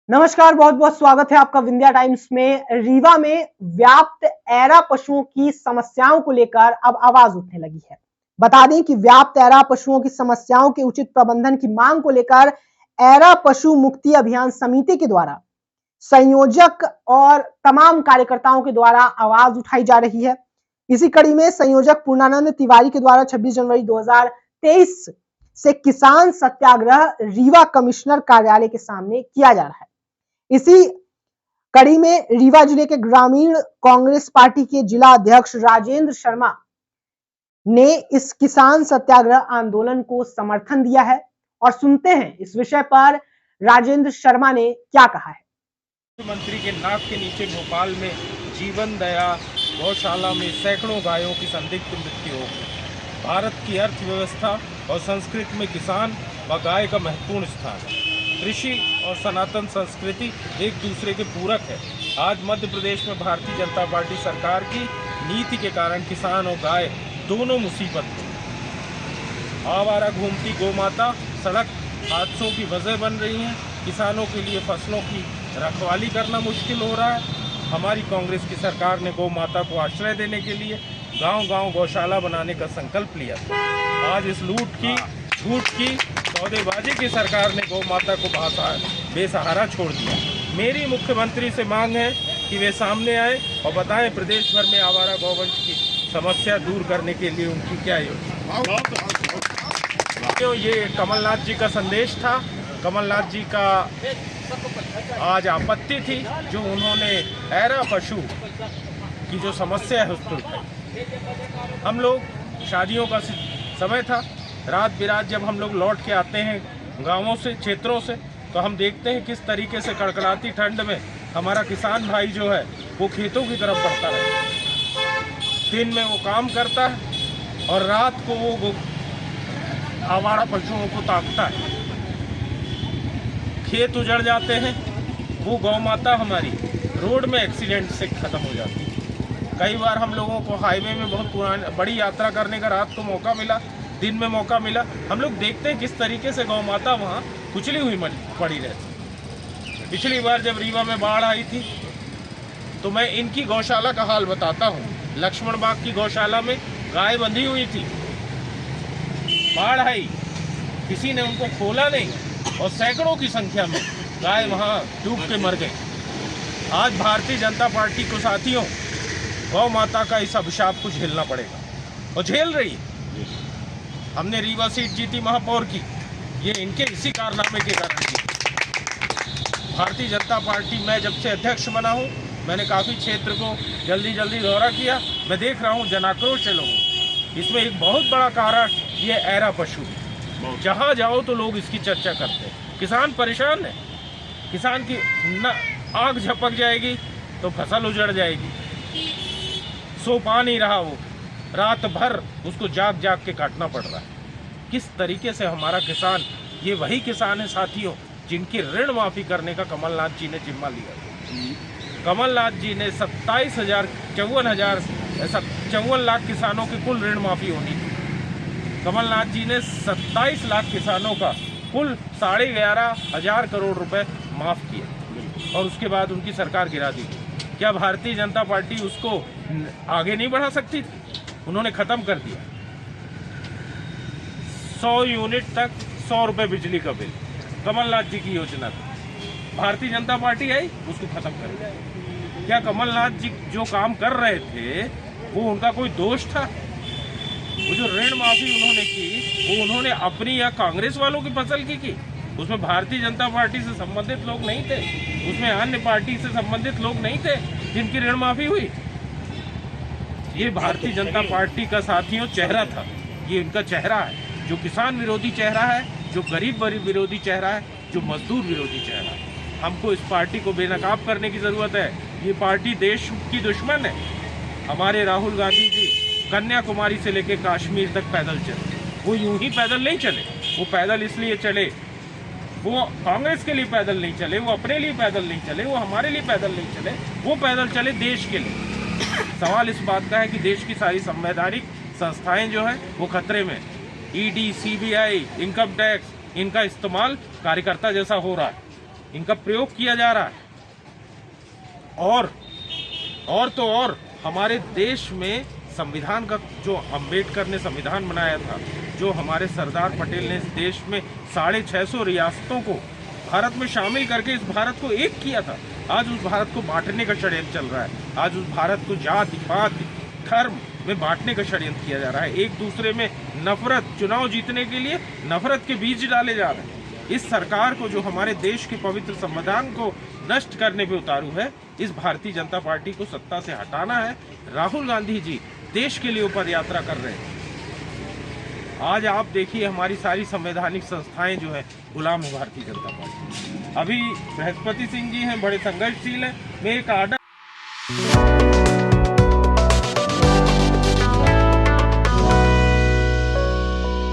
नमस्कार, बहुत बहुत स्वागत है आपका विंध्या टाइम्स में। रीवा में व्याप्त ऐरा पशुओं की समस्याओं को लेकर अब आवाज उठने लगी है। बता दें कि व्याप्त ऐरा पशुओं की समस्याओं के उचित प्रबंधन की मांग को लेकर ऐरा पशु मुक्ति अभियान समिति के द्वारा संयोजक और तमाम कार्यकर्ताओं के द्वारा आवाज उठाई जा रही है। इसी कड़ी में संयोजक पूर्णानंद तिवारी के द्वारा 26 जनवरी 2023 से किसान सत्याग्रह रीवा कमिश्नर कार्यालय के सामने किया जा रहा है। इसी कड़ी में रीवा जिले के ग्रामीण कांग्रेस पार्टी के जिला अध्यक्ष राजेंद्र शर्मा ने इस किसान सत्याग्रह आंदोलन को समर्थन दिया है और सुनते हैं इस विषय पर राजेंद्र शर्मा ने क्या कहा है। मुख्यमंत्री के नाक के नीचे भोपाल में जीवन दया गौशाला में सैकड़ों गायों की संदिग्ध मृत्यु हो गई। भारत की अर्थव्यवस्था और संस्कृति में किसान व गाय का महत्वपूर्ण स्थान है। कृषि और सनातन संस्कृति एक दूसरे के पूरक है। आज मध्य प्रदेश में भारतीय जनता पार्टी सरकार की नीति के कारण किसान और गाय दोनों मुसीबत में। आवारा घूमती गौमाता सड़क हादसों की वजह बन रही हैं। किसानों के लिए फसलों की रखवाली करना मुश्किल हो रहा है। हमारी कांग्रेस की सरकार ने गौ माता को आश्रय देने के लिए गांव-गांव गौशाला बनाने का संकल्प लिया। आज इस लूट की झूठ की सौदेबाजी की सरकार ने गौ माता को बेसहारा छोड़ दिया। मेरी मुख्यमंत्री से मांग है कि वे सामने आए और बताएं प्रदेश भर में आवारा गौवंश की समस्या दूर करने के लिए उनकी क्या योजना। ये कमलनाथ जी का संदेश था। कमलनाथ जी का आज आपत्ति थी जो उन्होंने ऐरा पशु की जो समस्या है उस पर उठाई। हम लोग शादियों का समय था, रात बिरात जब हम लोग लौट के आते हैं गांवों से क्षेत्रों से तो हम देखते हैं किस तरीके से कड़कड़ाती ठंड में हमारा किसान भाई जो है वो खेतों की तरफ बढ़ता है। दिन में वो काम करता है और रात को वो आवारा पशुओं को ताकता है। खेत उजड़ जाते हैं, वो गौ माता हमारी रोड में एक्सीडेंट से ख़त्म हो जाती है। कई बार हम लोगों को हाईवे में बहुत बड़ी यात्रा करने का रात को मौका मिला, दिन में मौका मिला। हम लोग देखते हैं किस तरीके से गौ माता वहाँ कुचली हुई पड़ी रहती। पिछली बार जब रीवा में बाढ़ आई थी तो मैं इनकी गौशाला का हाल बताता हूँ। लक्ष्मण बाग की गौशाला में गाय बंधी हुई थी, बाढ़ आई, किसी ने उनको खोला नहीं और सैकड़ों की संख्या में गाय वहाँ डूब के मर गई। आज भारतीय जनता पार्टी को साथियों गौ माता का इस अभिशाप को झेलना पड़ेगा और झेल रही है। हमने रीवा सीट जीती महापौर की, ये इनके इसी कारनामे के कारण की। भारतीय जनता पार्टी मैं जब से अध्यक्ष बना हूँ मैंने काफ़ी क्षेत्र को जल्दी दौरा किया। मैं देख रहा हूँ जनाक्रोश है लोगों। इसमें एक बहुत बड़ा कारण ये ऐरा पशु, जहाँ जाओ तो लोग इसकी चर्चा करते हैं। किसान परेशान है, किसान की आग झपक जाएगी तो फसल उजड़ जाएगी। सो पा नहीं रहा, वो रात भर उसको जाग के काटना पड़ रहा है। किस तरीके से हमारा किसान, ये वही किसान है साथियों जिनकी ऋण माफ़ी करने का कमलनाथ जी ने जिम्मा लिया। कमलनाथ जी ने 54 लाख किसानों की कुल ऋण माफ़ी होनी थी। कमलनाथ जी ने 27 लाख किसानों का कुल 11,500 करोड़ रुपए माफ़ किए और उसके बाद उनकी सरकार गिरा दी। क्या भारतीय जनता पार्टी उसको आगे नहीं बढ़ा सकती थी? उन्होंने ख़त्म कर दिया। 100 यूनिट तक 100 रुपये बिजली का बिल कमलनाथ जी की योजना थी। भारतीय जनता पार्टी आई, उसको ख़त्म कर दिया। क्या कमलनाथ जी जो काम कर रहे थे वो उनका कोई दोष था? वो जो ऋण माफ़ी उन्होंने की वो उन्होंने अपनी या कांग्रेस वालों की फसल की? उसमें भारतीय जनता पार्टी से संबंधित लोग नहीं थे, उसमें अन्य पार्टी से संबंधित लोग नहीं थे जिनकी ऋण माफ़ी हुई। ये भारतीय जनता पार्टी का साथियों चेहरा था, ये इनका चेहरा है, जो किसान विरोधी चेहरा है, जो गरीब विरोधी चेहरा है, जो मजदूर विरोधी चेहरा है। हमको इस पार्टी को बेनकाब करने की ज़रूरत है। ये पार्टी देश की दुश्मन है। हमारे राहुल गांधी जी कन्याकुमारी से लेकर कश्मीर तक पैदल चले, वो यूं ही पैदल नहीं चले। वो पैदल इसलिए चले, वो कांग्रेस के लिए पैदल नहीं चले, वो अपने लिए पैदल नहीं चले, वो हमारे लिए पैदल नहीं चले, वो पैदल चले देश के लिए। सवाल इस बात का है कि देश की सारी संवैधानिक संस्थाएं जो है वो खतरे में। ईडी, सीबीआई, इनकम टैक्स, इनका इस्तेमाल कार्यकर्ता जैसा हो रहा है, इनका प्रयोग किया जा रहा है। और तो और हमारे देश में संविधान का, जो अंबेडकर ने संविधान बनाया था, जो हमारे सरदार पटेल ने इस देश में 650 रियासतों को भारत में शामिल करके इस भारत को एक किया था, आज उस भारत को बांटने का षड्यंत्र चल रहा है। आज उस भारत को जाति, पात, धर्म में बांटने का षड्यंत्र किया जा रहा है। एक दूसरे में नफरत, चुनाव जीतने के लिए नफरत के बीज डाले जा रहे हैं। इस सरकार को, जो हमारे देश के पवित्र संविधान को नष्ट करने पे उतारू है, इस भारतीय जनता पार्टी को सत्ता से हटाना है। राहुल गांधी जी देश के लिए ऊपर यात्रा कर रहे हैं। आज आप देखिए हमारी सारी संवैधानिक संस्थाएं जो है गुलाम है भारतीय जनता पार्टी। अभी बृहस्पति सिंह जी हैं, बड़े संघर्षशील हैं। मैं एक आर्डर